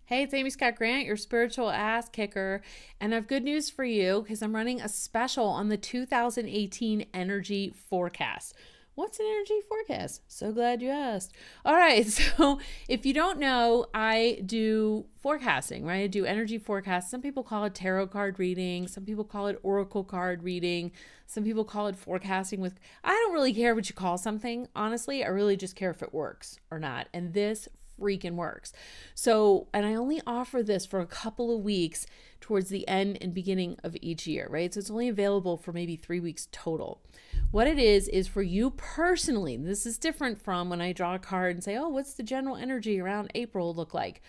Hey, it's Amy Scott Grant, your spiritual ass kicker, and I have good news for you because I'm running a special on the 2018 energy forecast. What's an energy forecast? So glad you asked. All right, so if you don't know, I do forecasting, right? I do energy forecasts. Some people call it tarot card reading, some people call it oracle card reading, some people call it forecasting with. I don't really care what you call something, honestly. I really just care if it works or not. And this freaking works. So, and I only offer this for a couple of weeks towards the end and beginning of each year, right? So it's only available for maybe 3 weeks total. What it is for you personally. This is different from when I draw a card and say, oh, what's the general energy around April look like?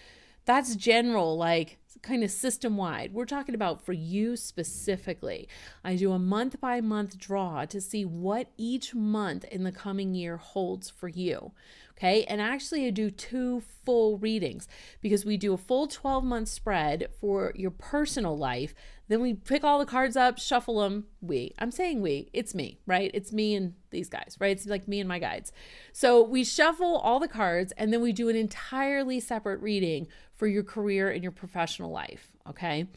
That's general, like kind of system wide. We're talking about for you specifically. I do a month by month draw to see what each month in the coming year holds for you. Okay. And actually, I do 2 full readings because we do a full 12-month spread for your personal life. Then we pick all the cards up, shuffle them. I'm saying it's me, right? It's me and these guys, right? It's like me and my guides. So we shuffle all the cards and then we do an entirely separate reading for your career and your professional life. Okay.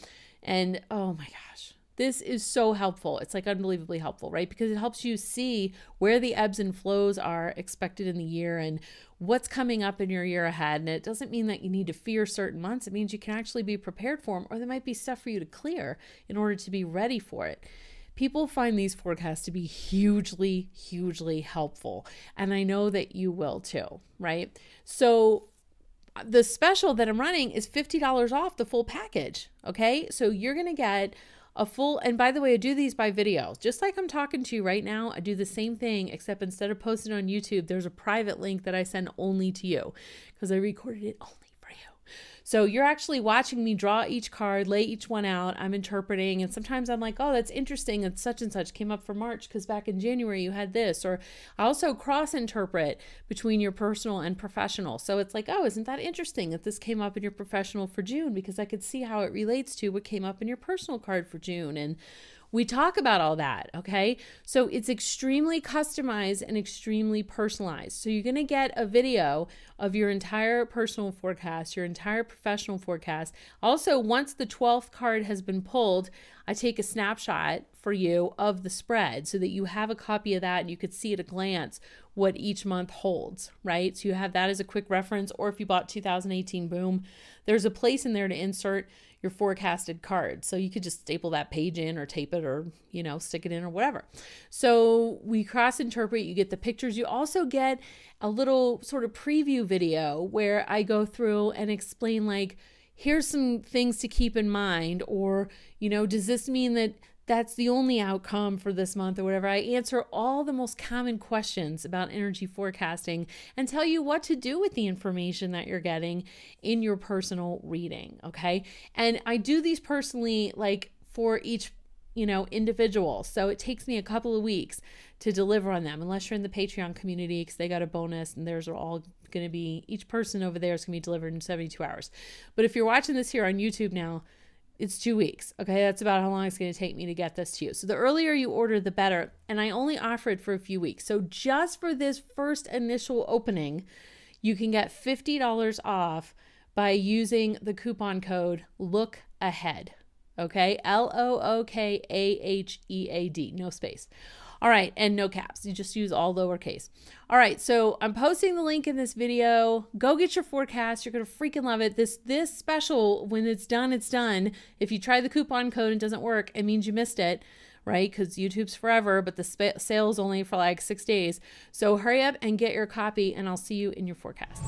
And oh my gosh, this is so helpful. It's like unbelievably helpful, right? Because it helps you see where the ebbs and flows are expected in the year and what's coming up in your year ahead. And it doesn't mean that you need to fear certain months. It means you can actually be prepared for them, or there might be stuff for you to clear in order to be ready for it. People find these forecasts to be hugely, hugely helpful. And I know that you will too, right? So the special that I'm running is $50 off the full package. Okay. So you're going to get a full, and by the way, I do these by video. Just like I'm talking to you right now, I do the same thing, except instead of posting on YouTube, there's a private link that I send only to you because I recorded it only for you. So you're actually watching me draw each card, lay each one out. I'm interpreting, and sometimes I'm like, oh, that's interesting. And such came up for March because back in January you had this. Or I also cross interpret between your personal and professional. So it's like, oh, isn't that interesting that this came up in your professional for June, because I could see how it relates to what came up in your personal card for June. And we talk about all that, okay? So it's extremely customized and extremely personalized. So you're going to get a video of your entire personal forecast, your entire professional forecast. Also, once the 12th card has been pulled, I take a snapshot for you of the spread so that you have a copy of that and you could see at a glance what each month holds, right? So you have that as a quick reference, or if you bought 2018, boom, there's a place in there to insert your forecasted card. So you could just staple that page in or tape it or, stick it in or whatever. So we cross interpret, you get the pictures. You also get a little sort of preview video where I go through and explain, like, here's some things to keep in mind, or, does this mean that that's the only outcome for this month or whatever. I answer all the most common questions about energy forecasting and tell you what to do with the information that you're getting in your personal reading. Okay. And I do these personally, like for each, individual. So it takes me a couple of weeks to deliver on them, unless you're in the Patreon community, because they got a bonus and theirs are all going to be, each person over there is going to be delivered in 72 hours. But if you're watching this here on YouTube now, it's 2 weeks. Okay. That's about how long it's going to take me to get this to you. So the earlier you order, the better. And I only offer it for a few weeks. So just for this first initial opening, you can get $50 off by using the coupon code Look Ahead. Okay. LOOKAHEAD, no space. All right. And no caps. You just use all lowercase. All right. So I'm posting the link in this video. Go get your forecast. You're going to freaking love it. This special, when it's done, it's done. If you try the coupon code and it doesn't work, it means you missed it, right? Because YouTube's forever, but the sale's only for like 6 days. So hurry up and get your copy, and I'll see you in your forecast.